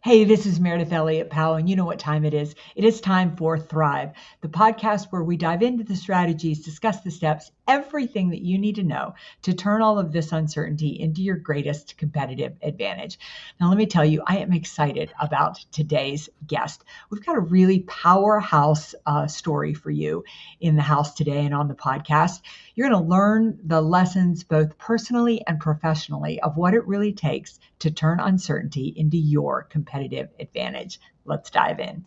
Hey, this is Meredith Elliott Powell, and you know what time it is. It is time for Thrive, the podcast where we dive into the strategies, discuss the steps, everything that you need to know to turn all of this uncertainty into your greatest competitive advantage. Now, let me tell you, I am excited about today's guest. We've got a really powerhouse story for you in the house today and on the podcast. You're going to learn the lessons both personally and professionally of what it really takes to turn uncertainty into your competitive advantage. Let's dive in.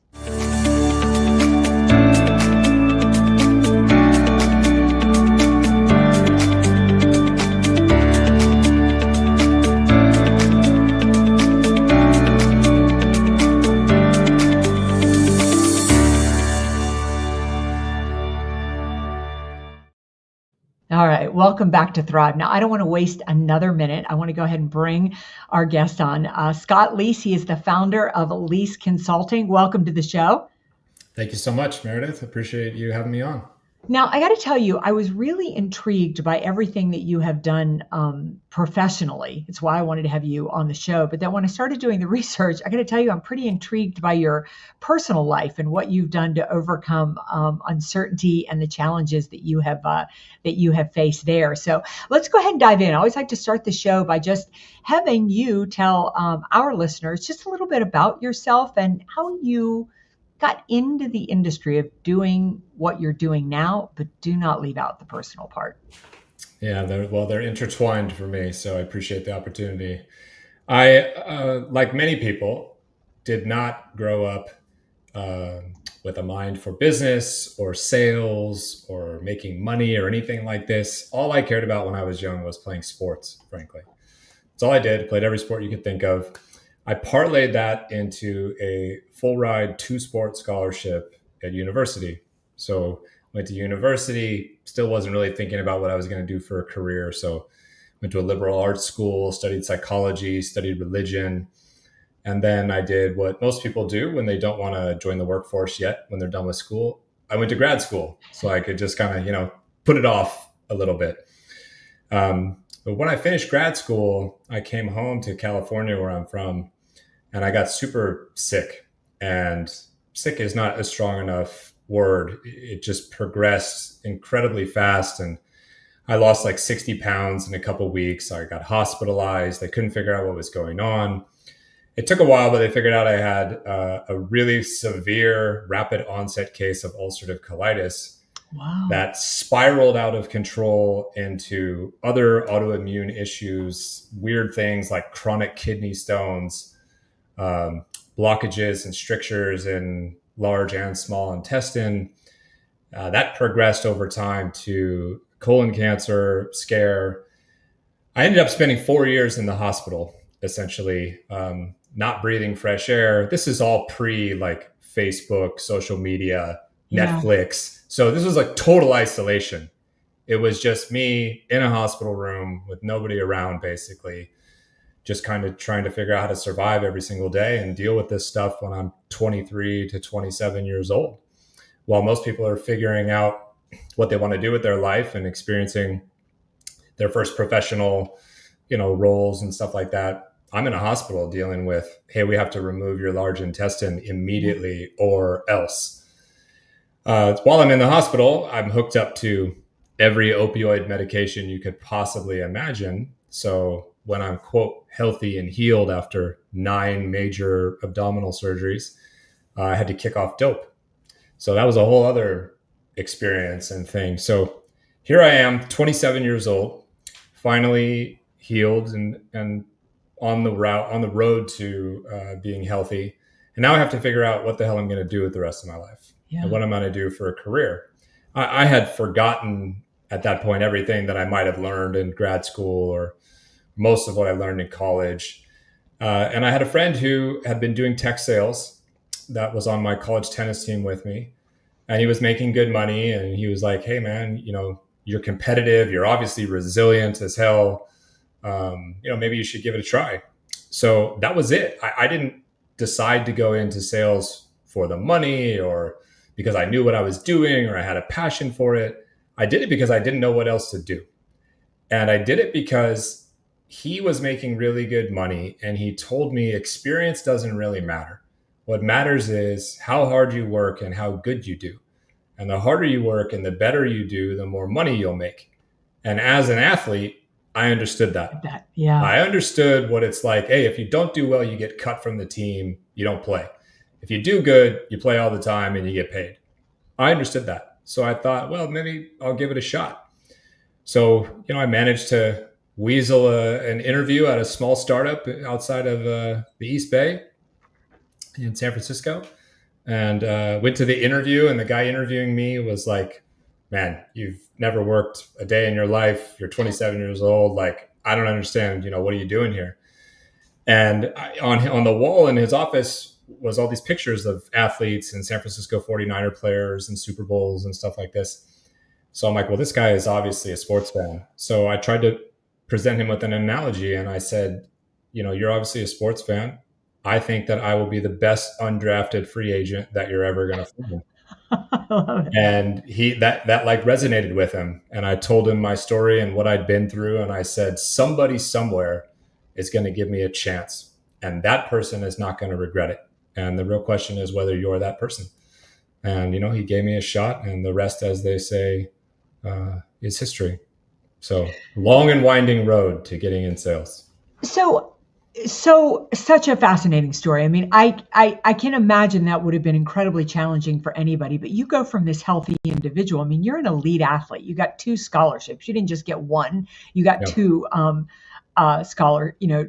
All right, welcome back to Thrive. Now, I don't want to waste another minute. I want to go ahead and bring our guest on. Scott Leese, he is the founder of Leese Consulting. Welcome to the show. Thank you so much, Meredith. Appreciate you having me on. Now, I got to tell you, I was really intrigued by everything that you have done professionally. It's why I wanted to have you on the show. But then when I started doing the research, I got to tell you, I'm pretty intrigued by your personal life and what you've done to overcome uncertainty and the challenges that you have faced there. So let's go ahead and dive in. I always like to start the show by just having you tell our listeners just a little bit about yourself and how you got into the industry of doing what you're doing now, but do not leave out the personal part. Yeah, they're intertwined for me, so I appreciate the opportunity. I, like many people, did not grow up with a mind for business or sales or making money or anything like this. All I cared about when I was young was playing sports, frankly. That's all I did, played every sport you could think of. I parlayed that into a full ride 2-sport scholarship at university. So went to university, still wasn't really thinking about what I was going to do for a career. So went to a liberal arts school, studied psychology, studied religion. And then I did what most people do when they don't want to join the workforce yet, when they're done with school. I went to grad school so I could just kind of, put it off a little bit. But when I finished grad school, I came home to California, where I'm from, and I got super sick. And sick is not a strong enough word. It just progressed incredibly fast. And I lost like 60 pounds in a couple of weeks. I got hospitalized. They couldn't figure out what was going on. It took a while, but they figured out I had a really severe rapid onset case of ulcerative colitis. Wow. That spiraled out of control into other autoimmune issues, weird things like chronic kidney stones, blockages and strictures in large and small intestine. That progressed over time to colon cancer, scare. I ended up spending 4 years in the hospital, essentially, not breathing fresh air. This is all pre like Facebook, social media, Netflix. So this was like total isolation. It was just me in a hospital room with nobody around, basically, just kind of trying to figure out how to survive every single day and deal with this stuff when I'm 23 to 27 years old. While most people are figuring out what they want to do with their life and experiencing their first professional, roles and stuff like that, I'm in a hospital dealing with, hey, we have to remove your large intestine immediately or else. While I'm in the hospital, I'm hooked up to every opioid medication you could possibly imagine. So when I'm, quote, healthy and healed after 9 major abdominal surgeries, I had to kick off dope. So that was a whole other experience and thing. So here I am, 27 years old, finally healed and on the road to being healthy. And now I have to figure out what the hell I'm going to do with the rest of my life. Yeah. And what I'm going to do for a career. I had forgotten at that point everything that I might have learned in grad school or most of what I learned in college. And I had a friend who had been doing tech sales that was on my college tennis team with me. And he was making good money. And he was like, hey, man, you're competitive. You're obviously resilient as hell. Maybe you should give it a try. So that was it. I didn't decide to go into sales for the money or because I knew what I was doing or I had a passion for it. I did it because I didn't know what else to do. And I did it because he was making really good money, and he told me experience doesn't really matter. What matters is how hard you work and how good you do. And the harder you work and the better you do, the more money you'll make. And as an athlete, I understood that. That, yeah. I understood what it's like. Hey, if you don't do well, you get cut from the team, you don't play. If you do good, you play all the time and you get paid. I understood that. So I thought, well, maybe I'll give it a shot. So, I managed to weasel an interview at a small startup outside of the East Bay in San Francisco, and went to the interview. And the guy interviewing me was like, man, you've never worked a day in your life. You're 27 years old. Like, I don't understand, what are you doing here? And on the wall in his office was all these pictures of athletes and San Francisco 49er players and Super Bowls and stuff like this. So I'm like, well, this guy is obviously a sports fan. So I tried to present him with an analogy, and I said, you're obviously a sports fan. I think that I will be the best undrafted free agent that you're ever going to find. I love it. And that like resonated with him. And I told him my story and what I'd been through. And I said, somebody somewhere is going to give me a chance. And that person is not going to regret it. And the real question is whether you're that person. And, he gave me a shot, and the rest, as they say, is history. So long and winding road to getting in sales. So such a fascinating story. I mean, I can imagine that would have been incredibly challenging for anybody, but you go from this healthy individual. I mean, you're an elite athlete. You got 2 scholarships. You didn't just get one. You got Yeah.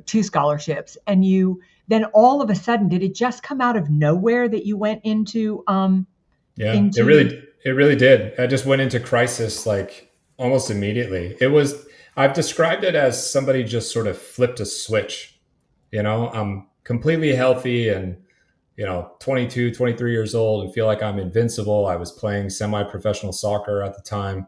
two scholarships. And you then all of a sudden, did it just come out of nowhere that you went into Yeah, into it really did. I just went into crisis like almost immediately. I've described it as somebody just sort of flipped a switch. I'm completely healthy and, 22, 23 years old and feel like I'm invincible. I was playing semi-professional soccer at the time.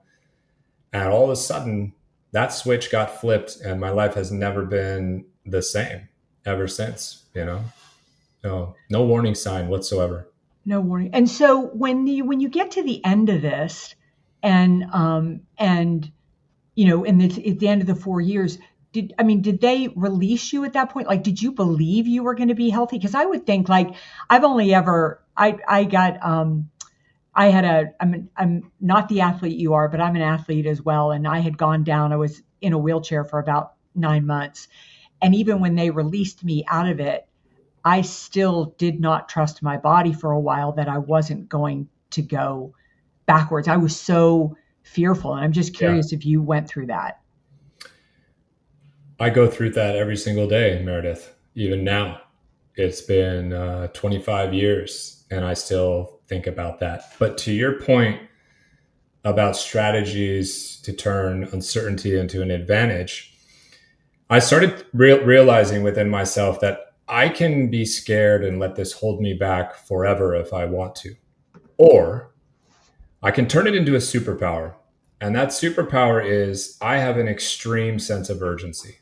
And all of a sudden that switch got flipped, and my life has never been the same ever since, No warning sign whatsoever. no warning. And so when you get to the end of this, and at the end of the 4 years, did they release you at that point? Like, did you believe you were going to be healthy? Because I would think, like, I've only ever I got I'm not the athlete you are, but I'm an athlete as well, and I had gone down. I was in a wheelchair for about 9 months, and even when they released me out of it, I still did not trust my body for a while that I wasn't going to go backwards. I was so fearful, and I'm just Yeah. curious if you went through that. I go through that every single day, Meredith, even now. It's been 25 years, and I still think about that. But to your point about strategies to turn uncertainty into an advantage, I started realizing within myself that I can be scared and let this hold me back forever if I want to. Or I can turn it into a superpower. And that superpower is I have an extreme sense of urgency.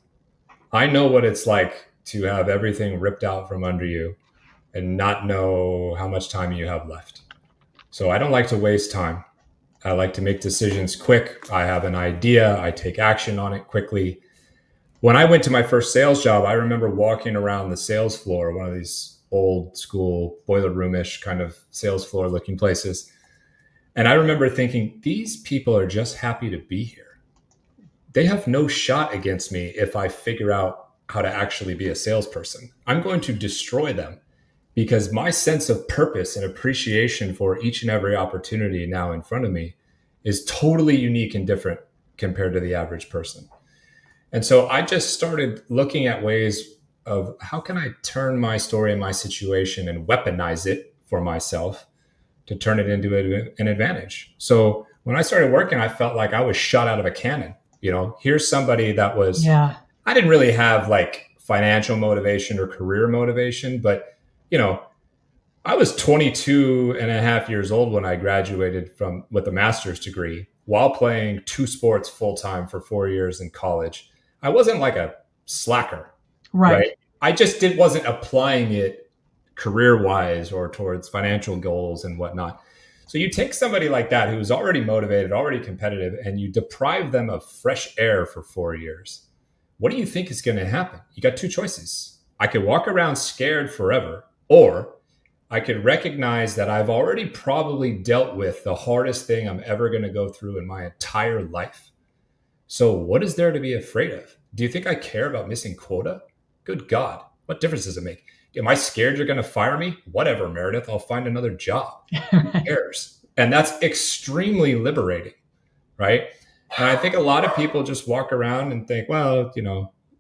I know what it's like to have everything ripped out from under you and not know how much time you have left. So I don't like to waste time. I like to make decisions quick. I have an idea. I take action on it quickly. When I went to my first sales job, I remember walking around the sales floor, one of these old school boiler room-ish kind of sales floor looking places. And I remember thinking, these people are just happy to be here. They have no shot against me if I figure out how to actually be a salesperson. I'm going to destroy them because my sense of purpose and appreciation for each and every opportunity now in front of me is totally unique and different compared to the average person. And so I just started looking at ways of how can I turn my story and my situation and weaponize it for myself to turn it into an advantage. So when I started working, I felt like I was shot out of a cannon. Here's somebody that was, Yeah. I didn't really have like financial motivation or career motivation, but, I was 22 and a half years old when I graduated with a master's degree while playing 2 sports full time for 4 years in college. I wasn't like a slacker, Right. right? I just wasn't applying it career wise or towards financial goals and whatnot. So you take somebody like that who's already motivated, already competitive, and you deprive them of fresh air for 4 years. what do you think is going to happen? You got two choices. I could walk around scared forever, or I could recognize that I've already probably dealt with the hardest thing I'm ever going to go through in my entire life. So what is there to be afraid of? Do you think I care about missing quota? Good God, what difference does it make? Am I scared you're going to fire me? Whatever, Meredith, I'll find another job. Who cares? And that's extremely liberating, right? And I think a lot of people just walk around and think, well,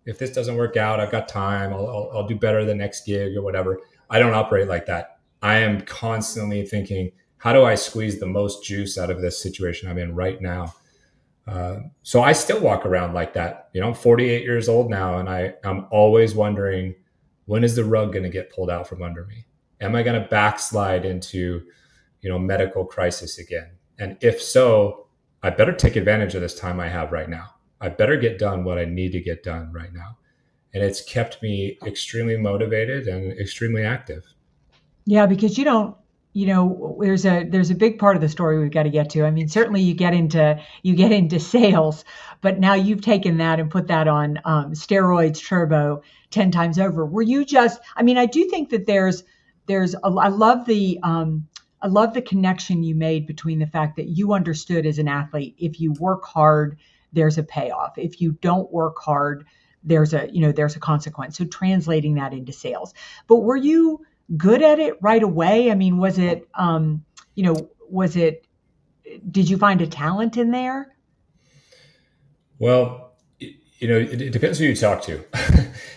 if this doesn't work out, I've got time. I'll do better the next gig or whatever. I don't operate like that. I am constantly thinking, how do I squeeze the most juice out of this situation I'm in right now? So I still walk around like that. I'm 48 years old now, and I'm always wondering, when is the rug going to get pulled out from under me? Am I going to backslide into, medical crisis again? And if so, I better take advantage of this time I have right now. I better get done what I need to get done right now. And it's kept me extremely motivated and extremely active. Yeah, because there's a big part of the story we've got to get to. I mean, certainly you get into sales, but now you've taken that and put that on steroids turbo 10 times over. Were you just, I mean, I do think that I love the connection you made between the fact that you understood as an athlete, if you work hard, there's a payoff. If you don't work hard, there's a consequence. So translating that into sales. But were you good at it right away? I mean, did you find a talent in there? Well, it depends who you talk to.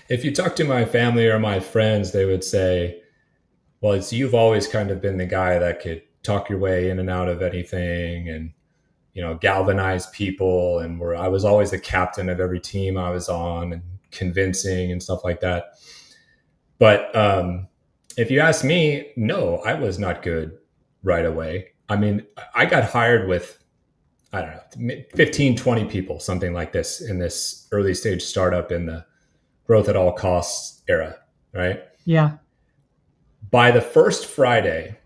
If you talk to my family or my friends, they would say, well, you've always kind of been the guy that could talk your way in and out of anything and, galvanize people. And where I was always the captain of every team I was on and convincing and stuff like that. But if you ask me, no, I was not good right away. I mean, I got hired with, I don't know, 15, 20 people, something like this in this early stage startup in the growth at all costs era, right? Yeah. By the first Friday,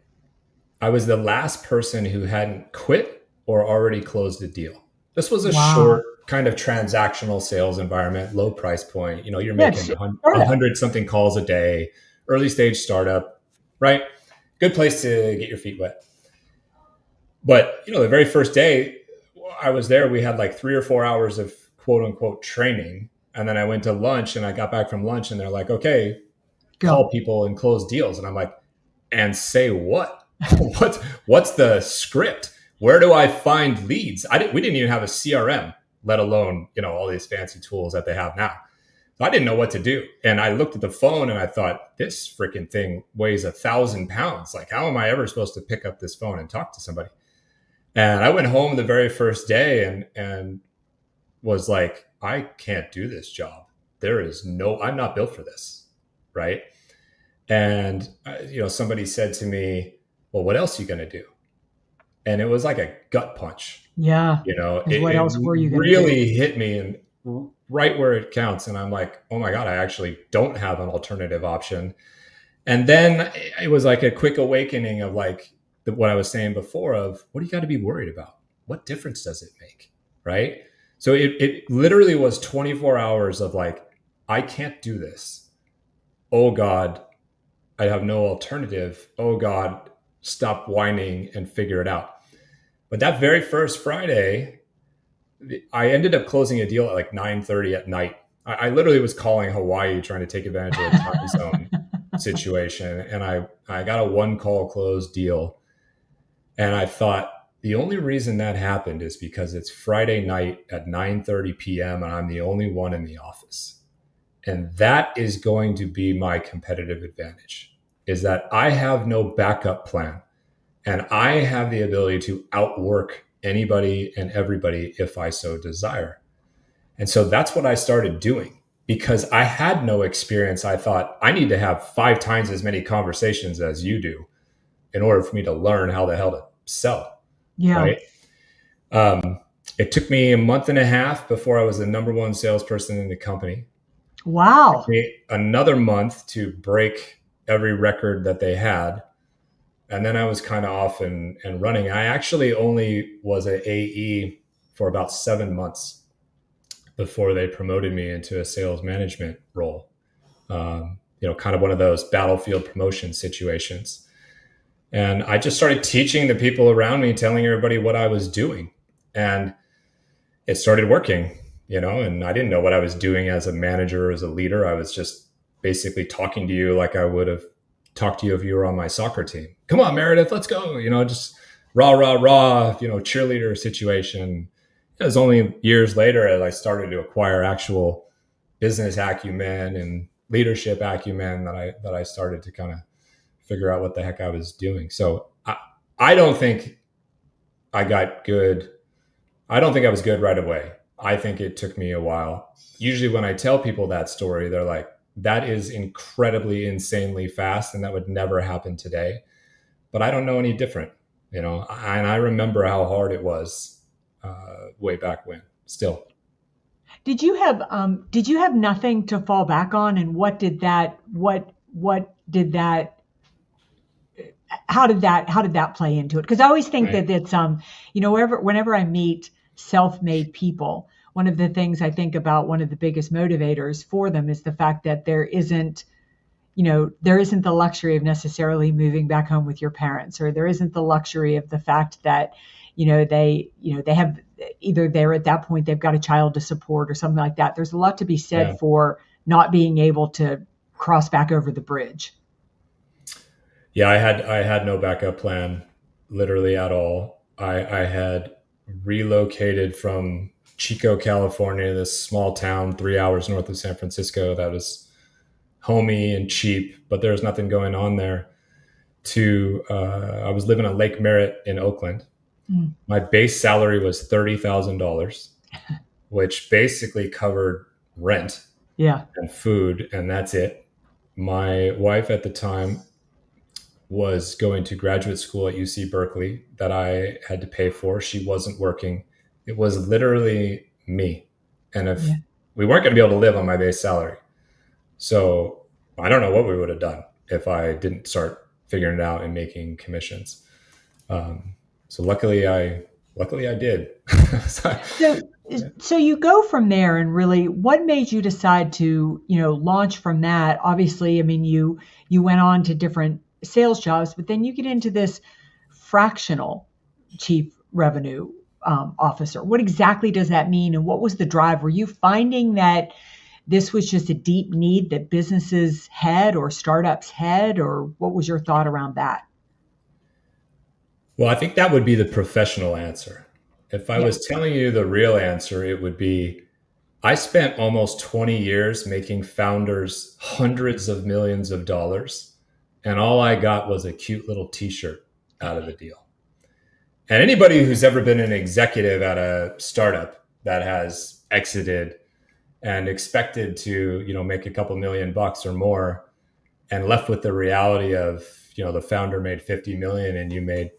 I was the last person who hadn't quit or already closed a deal. This was a Wow. short kind of transactional sales environment, low price point. You're Yeah, making it's a startup. 100 something calls a day, early stage startup, right? Good place to get your feet wet. But, the very first day I was there, we had like 3 or 4 hours of quote unquote training. And then I went to lunch and I got back from lunch and they're like, okay, call Go. people and close deals. And I'm like, and say what? what's the script? Where do I find leads? We didn't even have a CRM, let alone, all these fancy tools that they have now. So I didn't know what to do. And I looked at the phone and I thought, this freaking thing weighs 1,000 pounds. Like, how am I ever supposed to pick up this phone and talk to somebody? And I went home the very first day and was like, I can't do this job. I'm not built for this. Right. And, somebody said to me, well, what else are you going to do? And it was like a gut punch. Yeah. Because what It else were you going to do? really hit me and right where it counts. And I'm like, oh my God, I actually don't have an alternative option. And then it was like a quick awakening of like what I was saying before of what do you got to be worried about? What difference does it make? Right. So it literally was 24 hours of like, I can't do this. Oh God, I have no alternative. Oh God, stop whining and figure it out. But that very first Friday, I ended up closing a deal at like 9:30 at night. I literally was calling Hawaii trying to take advantage of the time zone situation. And I got a one call closed deal. And I thought the only reason that happened is because it's Friday night at 9:30 p.m. and I'm the only one in the office. And that is going to be my competitive advantage, is that I have no backup plan. And I have the ability to outwork anybody and everybody if I so desire. And so that's what I started doing because I had no experience. I thought I need to have 5 times as many conversations as you do in order for me to learn how the hell to sell. Yeah. Right. It took me a month and a half before I was the number one salesperson in the company. It took Wow. me another month to break every record that they had. And then I was kind of off and running. I actually only was an AE for about 7 months. before they promoted me into a sales management role. Kind of one of those battlefield promotion situations. And I just started teaching the people around me, telling everybody what I was doing. And it started working, and I didn't know what I was doing as a manager, as a leader. I was just basically talking to you like I would have talked to you if you were on my soccer team. Come on, Meredith, let's go. Just rah, rah, rah, cheerleader situation. It was only years later as I started to acquire actual business acumen and leadership acumen that I started to kind of figure out what the heck I was doing. So I don't think I got good. I don't think I was good right away. I think it took me a while. Usually when I tell people that story, they're like, that is incredibly, insanely fast, and that would never happen today. But I don't know any different, and I remember how hard it was way back when still. Did you have nothing to fall back on, and what did that how did that play into it? Because I always think Right. that it's whenever I meet self-made people, one of the things I think about, one of the biggest motivators for them, is the fact that there isn't the luxury of necessarily moving back home with your parents, or there isn't the luxury of the fact that they have, either they're at that point they've got a child to support or something like that. There's a lot to be Yeah. said for not being able to cross back over the bridge. Yeah, I had no backup plan literally at all. I had relocated from Chico, California, this small town 3 hours north of San Francisco that was homey and cheap, but there was nothing going on there. To I was living on Lake Merritt in Oakland. Mm, My base salary was $30,000, which basically covered rent yeah, and food, and that's it. My wife at the time was going to graduate school at UC Berkeley that I had to pay for. She wasn't working. It was literally me. And if yeah. we weren't going to be able to live on my base salary. So I don't know what we would have done if I didn't start figuring it out and making commissions. Um, so luckily I did. So, So, so you go from there, and really, what made you decide to, launch from that? Obviously, I mean, you went on to different sales jobs, but then you get into this fractional chief revenue officer. What exactly does that mean, and what was the drive? Were you finding that this was just a deep need that businesses had, or startups had, or what was your thought around that? well, I think that would be the professional answer. If I Yeah, was telling you the real answer, it would be I spent almost 20 years making founders hundreds of millions of dollars, and all I got was a cute little t shirt out of the deal. And anybody who's ever been an executive at a startup that has exited and expected to, make a couple $1 million or more and left with the reality of, the founder made 50 million and you made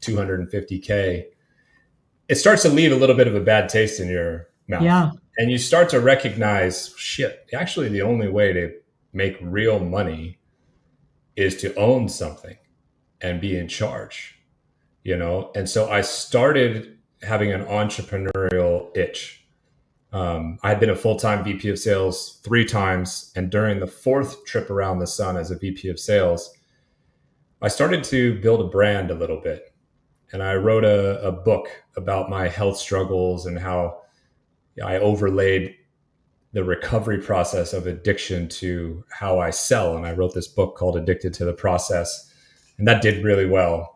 250K, it starts to leave a little bit of a bad taste in your mouth. yeah, And you start to recognize, shit, actually, the only way to make real money is to own something and be in charge. And so I started having an entrepreneurial itch. I had been a full time VP of sales 3 times. And during the fourth trip around the sun as a VP of sales, I started to build a brand a little bit. And I wrote a book about my health struggles and how I overlaid the recovery process of addiction to how I sell. And I wrote this book called Addicted to the Process. And that did really well.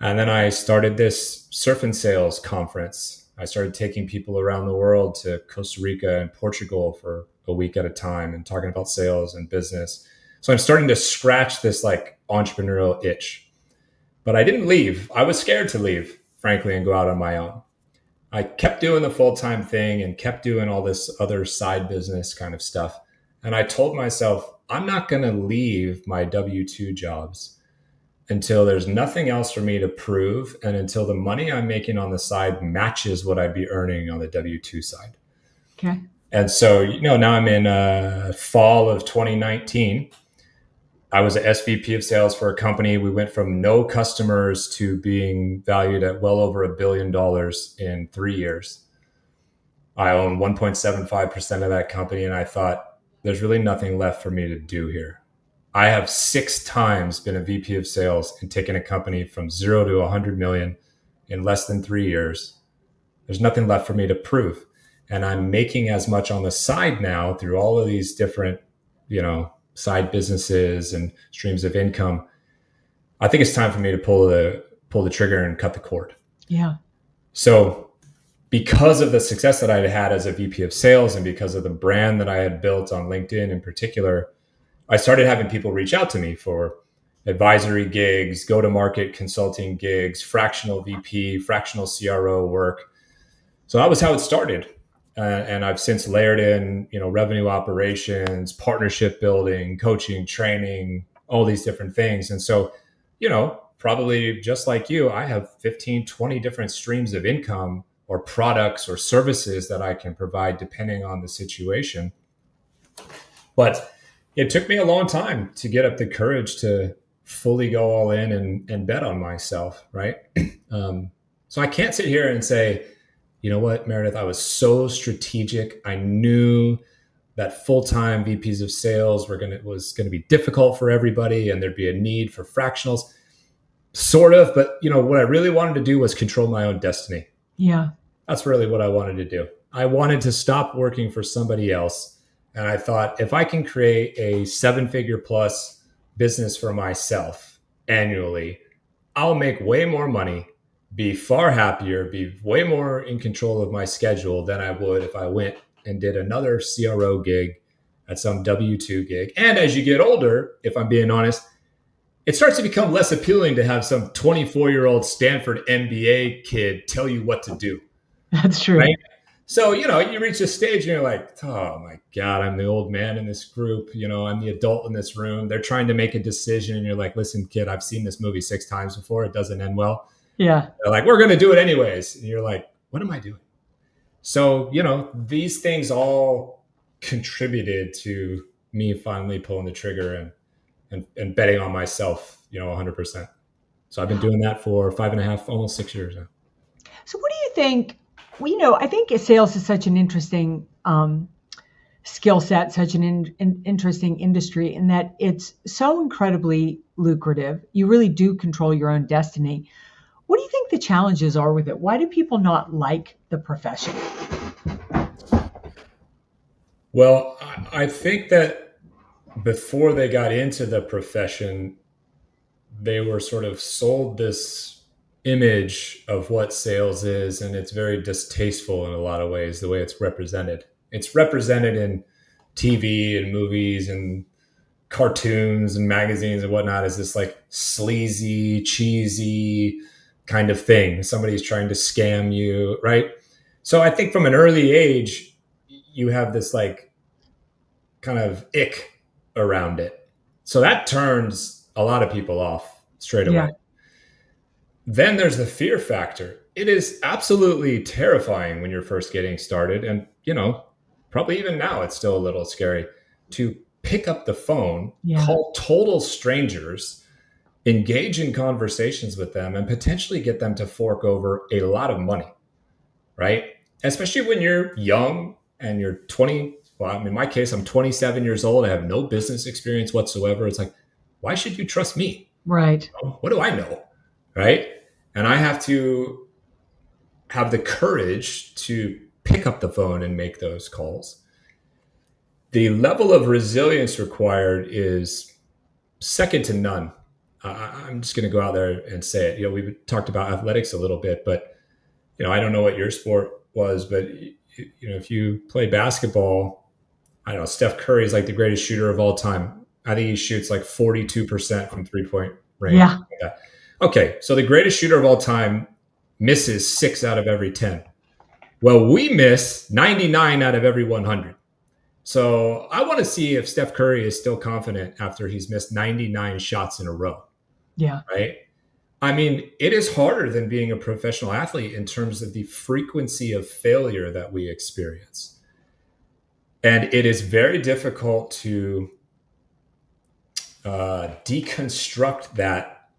And then I started this surf and sales conference. I started taking people around the world to Costa Rica and Portugal for a week at a time and talking about sales and business. So I'm starting to scratch this like entrepreneurial itch. But I didn't leave. I was scared to leave, frankly, and go out on my own. I kept doing the full time thing and kept doing all this other side business kind of stuff. And I told myself, I'm not going to leave my W 2 jobs until there's nothing else for me to prove and until the money I'm making on the side matches what I'd be earning on the W 2 side. okay. And so, now I'm in fall of 2019. I was an SVP of sales for a company. We went from no customers to being valued at well over $1 billion in 3 years. I own 1.75% of that company. And I thought, there's really nothing left for me to do here. I have 6 times been a VP of sales and taken a company from 0 to 100 million in less than 3 years. There's nothing left for me to prove. And I'm making as much on the side now through all of these different, side businesses and streams of income. I think it's time for me to pull the trigger and cut the cord. Yeah. So because of the success that I had as a VP of sales and because of the brand that I had built on LinkedIn in particular, I started having people reach out to me for advisory gigs, go-to-market consulting gigs, fractional VP, fractional CRO work. So that was how it started. And I've since layered in, revenue operations, partnership building, coaching, training, all these different things. And so, probably just like you, I have 15, 20 different streams of income or products or services that I can provide depending on the situation. But it took me a long time to get up the courage to fully go all in and bet on myself, right? So I can't sit here and say, you know what, Meredith, I was so strategic. I knew that full-time VPs of sales was going to be difficult for everybody and there'd be a need for fractionals. Sort of, but what I really wanted to do was control my own destiny. Yeah. That's really what I wanted to do. I wanted to stop working for somebody else. And I thought, if I can create a 7-figure plus business for myself annually, I'll make way more money, be far happier, be way more in control of my schedule than I would if I went and did another CRO gig at some W-2 gig. And as you get older, if I'm being honest, it starts to become less appealing to have some 24-year-old Stanford MBA kid tell you what to do. That's true. Right? So, you reach a stage and you're like, oh my God, I'm the old man in this group. I'm the adult in this room. They're trying to make a decision. And you're like, listen, kid, I've seen this movie 6 times before. It doesn't end well. Yeah. They're like, we're going to do it anyways. And you're like, what am I doing? So, these things all contributed to me finally pulling the trigger and betting on myself, 100%. So I've been doing that for 5.5, almost 6 years now. So what do you think? Well, I think sales is such an interesting skill set, such an interesting industry in that it's so incredibly lucrative. You really do control your own destiny. What do you think the challenges are with it? Why do people not like the profession? Well, I think that before they got into the profession, they were sort of sold this image of what sales is, and it's very distasteful in a lot of ways, the way it's represented. It's represented in TV and movies and cartoons and magazines and whatnot as this like sleazy, cheesy kind of thing. Somebody's trying to scam you, right? So I think from an early age, you have this like kind of ick around it. So that turns a lot of people off straight away. Yeah. Then there's the fear factor. It is absolutely terrifying when you're first getting started. And, probably even now it's still a little scary to pick up the phone, call total strangers, engage in conversations with them, and potentially get them to fork over a lot of money, right? Especially when you're young and you're 20. Well, in my case, I'm 27 years old. I have no business experience whatsoever. It's like, why should you trust me? Right. What do I know? Right. And I have to have the courage to pick up the phone and make those calls. The level of resilience required is second to none. I'm just going to go out there and say it. We talked about athletics a little bit, but, I don't know what your sport was, but, if you play basketball, I don't know, Steph Curry is like the greatest shooter of all time. I think he shoots like 42% from 3-point range. Yeah. Like okay, so the greatest shooter of all time misses 6 out of every 10. Well, we miss 99 out of every 100. So I want to see if Steph Curry is still confident after he's missed 99 shots in a row. Yeah. Right? I mean, it is harder than being a professional athlete in terms of the frequency of failure that we experience. And it is very difficult to deconstruct that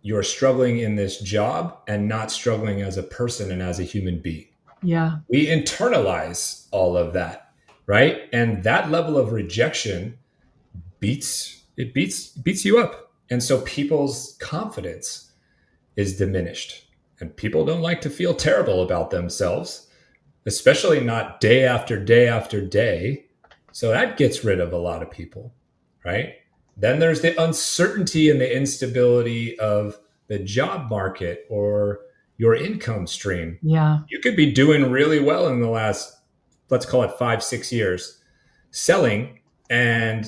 you're struggling in this job and not struggling as a person and as a human being. Yeah. We internalize all of that, right? And that level of rejection beats you up. And so people's confidence is diminished. And people don't like to feel terrible about themselves, especially not day after day after day. So that gets rid of a lot of people, right? Then there's the uncertainty and the instability of the job market or your income stream. Yeah. You could be doing really well in the last, let's call it 5, 6 years, selling, and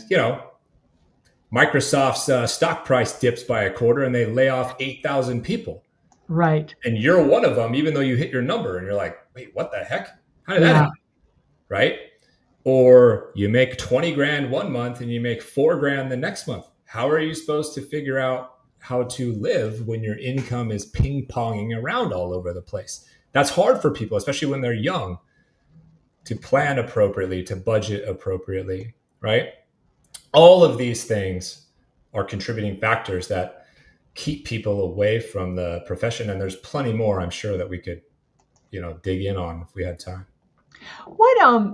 Microsoft's stock price dips by a quarter and they lay off 8,000 people. Right. And you're one of them, even though you hit your number, and you're like, wait, what the heck? How did that Yeah. happen? Right? Or you make 20 grand one month and you make 4 grand the next month. How are you supposed to figure out how to live when your income is ping ponging around all over the place? That's hard for people, especially when they're young, to plan appropriately, to budget appropriately, right? All of these things are contributing factors that keep people away from the profession. And there's plenty more, I'm sure, that we could, dig in on if we had time. What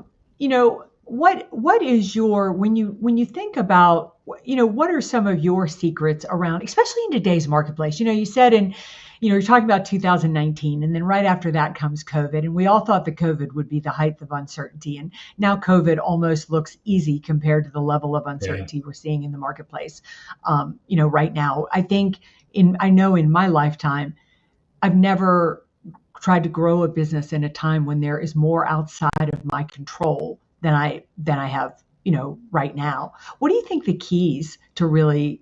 what is your when you think about what are some of your secrets around, especially in today's marketplace? You said you're talking about 2019, and then right after that comes COVID, and we all thought that COVID would be the height of uncertainty, and now COVID almost looks easy compared to the level of Yeah. uncertainty we're seeing in the marketplace. Right now, I know in my lifetime, I've never tried to grow a business in a time when there is more outside of my control than I have, right now. What do you think the keys to really,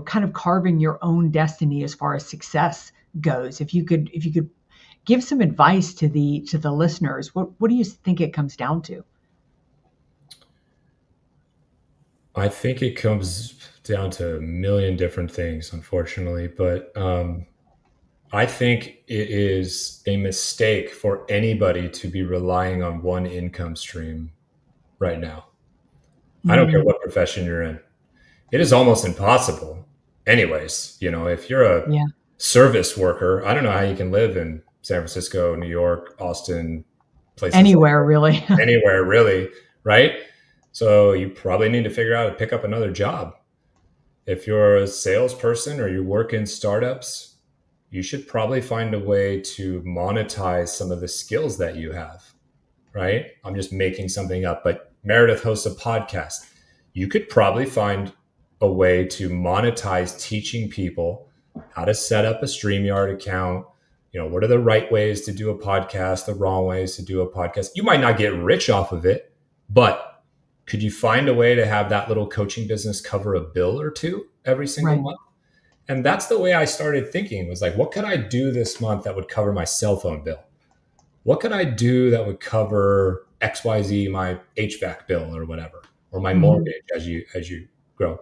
kind of carving your own destiny as far as success goes? If you could give some advice to the listeners, what do you think it comes down to? I think it comes down to a million different things, unfortunately. But I think it is a mistake for anybody to be relying on one income stream right now. I don't care Mm, what profession you're in. It is almost impossible. Anyways, if you're a yeah, service worker, I don't know how you can live in San Francisco, New York, Austin, places like anywhere really. anywhere really, right? So you probably need to figure out to pick up another job. If you're a salesperson or you work in startups, you should probably find a way to monetize some of the skills that you have, right? I'm just making something up, but Meredith hosts a podcast. You could probably find a way to monetize teaching people how to set up a StreamYard account. What are the right ways to do a podcast, the wrong ways to do a podcast? You might not get rich off of it, but could you find a way to have that little coaching business cover a bill or two every single Right, month? And that's the way I started thinking, was like, what could I do this month that would cover my cell phone bill? What could I do that would cover XYZ, my HVAC bill or whatever, or my hmm, mortgage as you grow?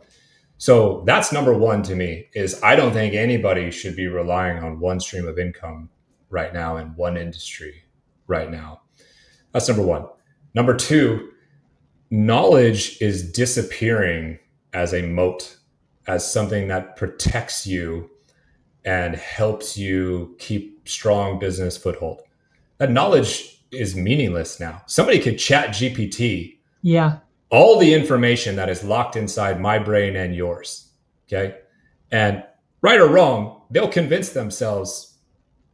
So that's number one to me, is I don't think anybody should be relying on one stream of income right now in one industry right now. That's number one. Number two, knowledge is disappearing as a moat, as something that protects you and helps you keep strong business foothold. That knowledge is meaningless now. Somebody could chat GPT yeah, all the information that is locked inside my brain and yours. Okay. And right or wrong, they'll convince themselves,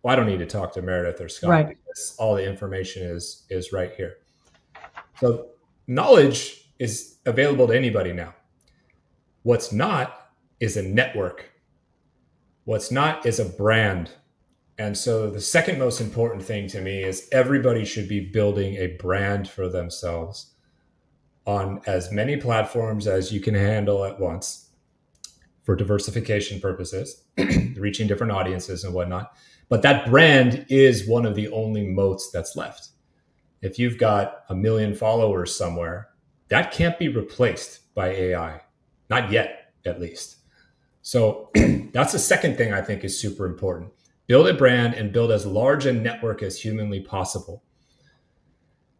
well, I don't need to talk to Meredith or Scott right, because all the information is right here. So knowledge is available to anybody now. What's not is a network. What's not is a brand. And so the second most important thing to me is everybody should be building a brand for themselves on as many platforms as you can handle at once for diversification purposes, reaching different audiences and whatnot. But that brand is one of the only moats that's left. If you've got 1 million followers somewhere, that can't be replaced by AI, not yet, at least. So that's the second thing I think is super important. Build a brand and build as large a network as humanly possible.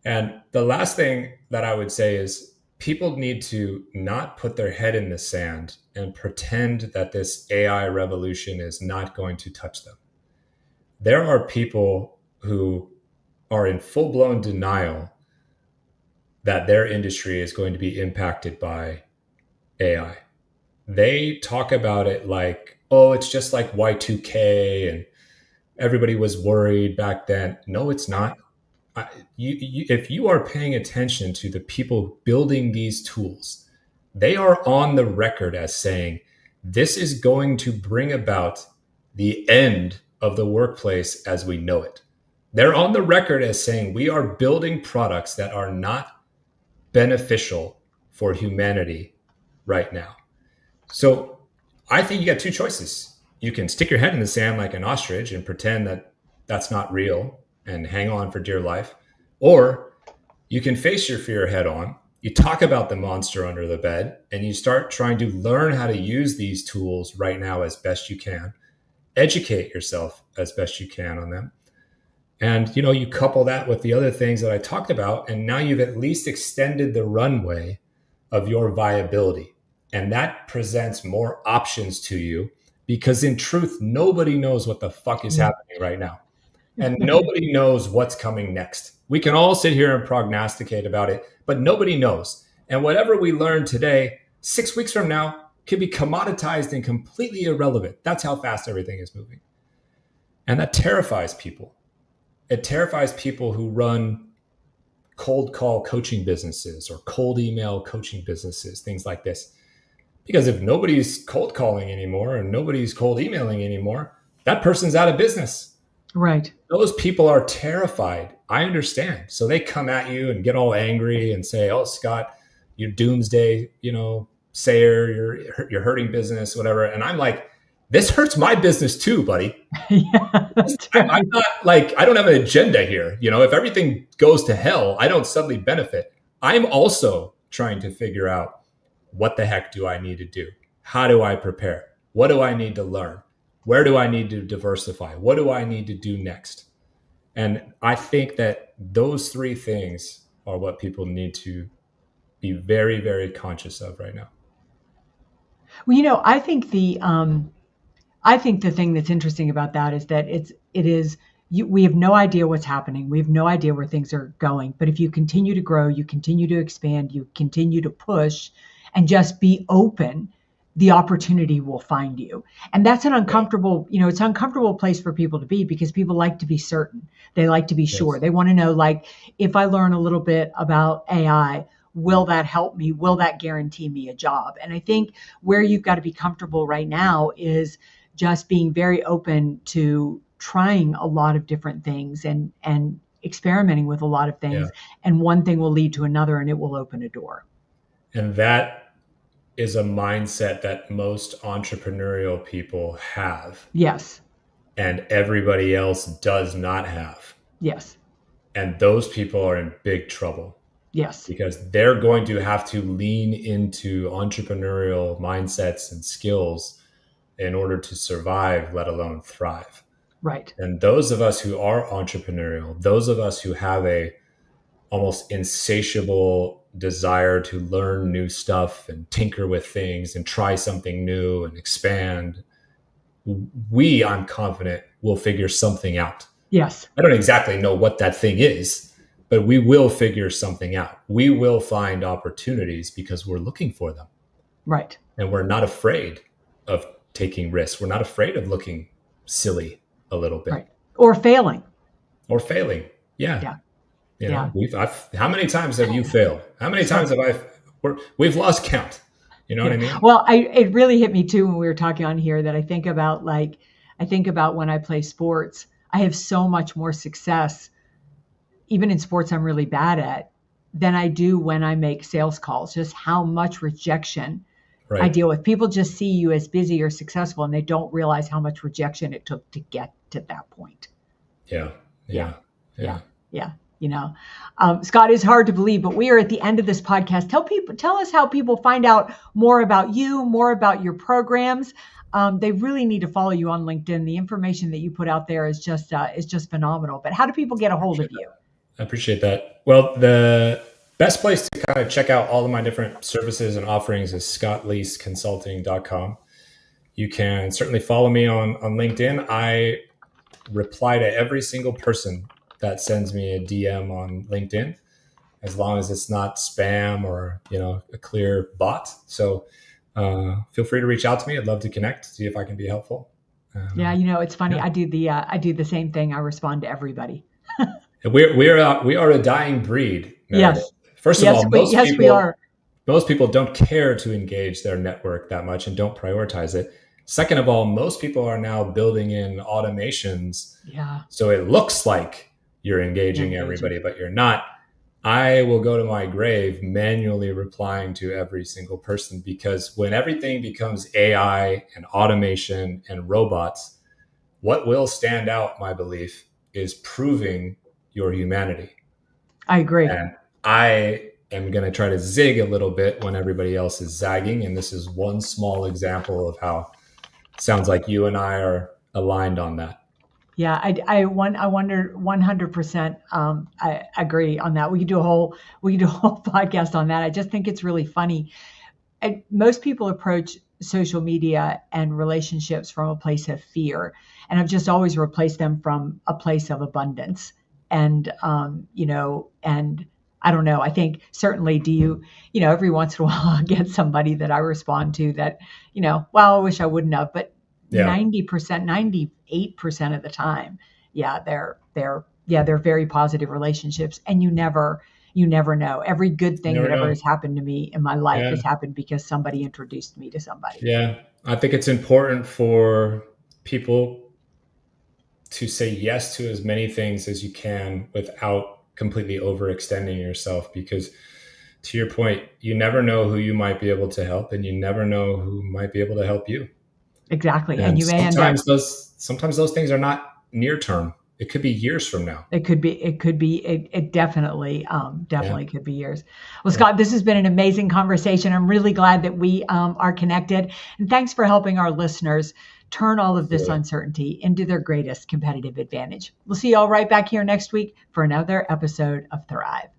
And the last thing that I would say is people need to not put their head in the sand and pretend that this AI revolution is not going to touch them. There are people who are in full-blown denial that their industry is going to be impacted by AI. They talk about it like, oh, it's just like Y2K and everybody was worried back then. No, it's not. If you are paying attention to the people building these tools, they are on the record as saying this is going to bring about the end of the workplace as we know it. They're on the record as saying we are building products that are not beneficial for humanity right now. So I think you got two choices. You can stick your head in the sand like an ostrich and pretend that that's not real and hang on for dear life. Or you can face your fear head on. You talk about the monster under the bed and you start trying to learn how to use these tools right now as best you can. Educate yourself as best you can on them. And you couple that with the other things that I talked about, and now you've at least extended the runway of your viability. And that presents more options to you because in truth, nobody knows what the fuck is happening right now. And nobody knows what's coming next. We can all sit here and prognosticate about it, but nobody knows. And whatever we learn today, 6 weeks from now, could be commoditized and completely irrelevant. That's how fast everything is moving. And that terrifies people. It terrifies people who run cold call coaching businesses or cold email coaching businesses, things like this. Because if nobody's cold calling anymore and nobody's cold emailing anymore, that person's out of business. Right. Those people are terrified. I understand. So they come at you and get all angry and say, "Oh, Scott, you're doomsday, sayer, you're hurting business, whatever." And I'm like, this hurts my business too, buddy. Yeah, I'm not like, I don't have an agenda here. If everything goes to hell, I don't suddenly benefit. I'm also trying to figure out what the heck do I need to do? How do I prepare? What do I need to learn? Where do I need to diversify? What do I need to do next? And I think that those three things are what people need to be very, very conscious of right now. Well, I think the thing that's interesting about that is that we have no idea what's happening. We have no idea where things are going. But if you continue to grow, you continue to expand, you continue to push, and just be open, the opportunity will find you. And that's an uncomfortable, it's an uncomfortable place for people to be because people like to be certain. They like to be sure. Yes. They want to know, like, if I learn a little bit about AI, will that help me? Will that guarantee me a job? And I think where you've got to be comfortable right now is just being very open to trying a lot of different things and experimenting with a lot of things. Yeah. And one thing will lead to another and it will open a door. And that is a mindset that most entrepreneurial people have. Yes. And everybody else does not have. Yes. And those people are in big trouble. Yes. Because they're going to have to lean into entrepreneurial mindsets and skills in order to survive, let alone thrive. Right. And those of us who are entrepreneurial, those of us who have a almost insatiable desire to learn new stuff and tinker with things and try something new and expand, I'm confident, will figure something out. Yes. I don't exactly know what that thing is, but we will figure something out. We will find opportunities because we're looking for them. Right. And we're not afraid of taking risks. We're not afraid of looking silly a little bit. Right. Or failing. Yeah. Yeah. How many times have you failed? How many times have we've lost count? You know what I mean? Well, it really hit me too when we were talking on here that I think about when I play sports, I have so much more success, even in sports I'm really bad at, than I do when I make sales calls. Just how much rejection I deal with. People just see you as busy or successful, and they don't realize how much rejection it took to get to that point. Yeah. Scott, it's hard to believe, but we are at the end of this podcast. Tell us how people find out more about you, more about your programs. They really need to follow you on LinkedIn. The information that you put out there is just phenomenal. But how do people get a hold of you? I appreciate that. Well, the best place to kind of check out all of my different services and offerings is scottleaseconsulting.com. You can certainly follow me on LinkedIn. I reply to every single person that sends me a DM on LinkedIn, as long as it's not spam or a clear bot. So feel free to reach out to me. I'd love to connect, see if I can be helpful. Yeah, it's funny. Yeah. I do the same thing. I respond to everybody. We are a dying breed, Meredith. Yes. First of Yes, all, we are. most people don't care to engage their network that much and don't prioritize it. Second of all, most people are now building in automations, Yeah. so it looks like you're engaging everybody, but you're not. I will go to my grave manually replying to every single person, because when everything becomes AI and automation and robots, what will stand out, my belief, is proving your humanity. I agree. And I am going to try to zig a little bit when everybody else is zagging. And this is one small example of how it sounds like you and I are aligned on that. Yeah, I wonder 100%. I agree on that. We could do a whole podcast on that. I just think it's really funny. Most people approach social media and relationships from a place of fear, and I've just always replaced them from a place of abundance. And and I don't know. I think certainly, do every once in a while I get somebody that I respond to that, well, I wish I wouldn't have, but Yeah. 90%, 98% of the time, yeah, they're very positive relationships, and you never know. Every good thing Never that ever know. has happened to me in my life Yeah. has happened because somebody introduced me to somebody. Yeah. I think it's important for people to say yes to as many things as you can without completely overextending yourself, because to your point, you never know who you might be able to help, and you never know who might be able to help you. Exactly. And And you may end up, sometimes those things are not near term. It could be years from now. it definitely, Yeah. definitely could be years. Well, Yeah. Scott, this has been an amazing conversation. I'm really glad that we are connected. And thanks for helping our listeners turn all of this Absolutely. uncertainty into their greatest competitive advantage. We'll see you all right back here next week for another episode of Thrive.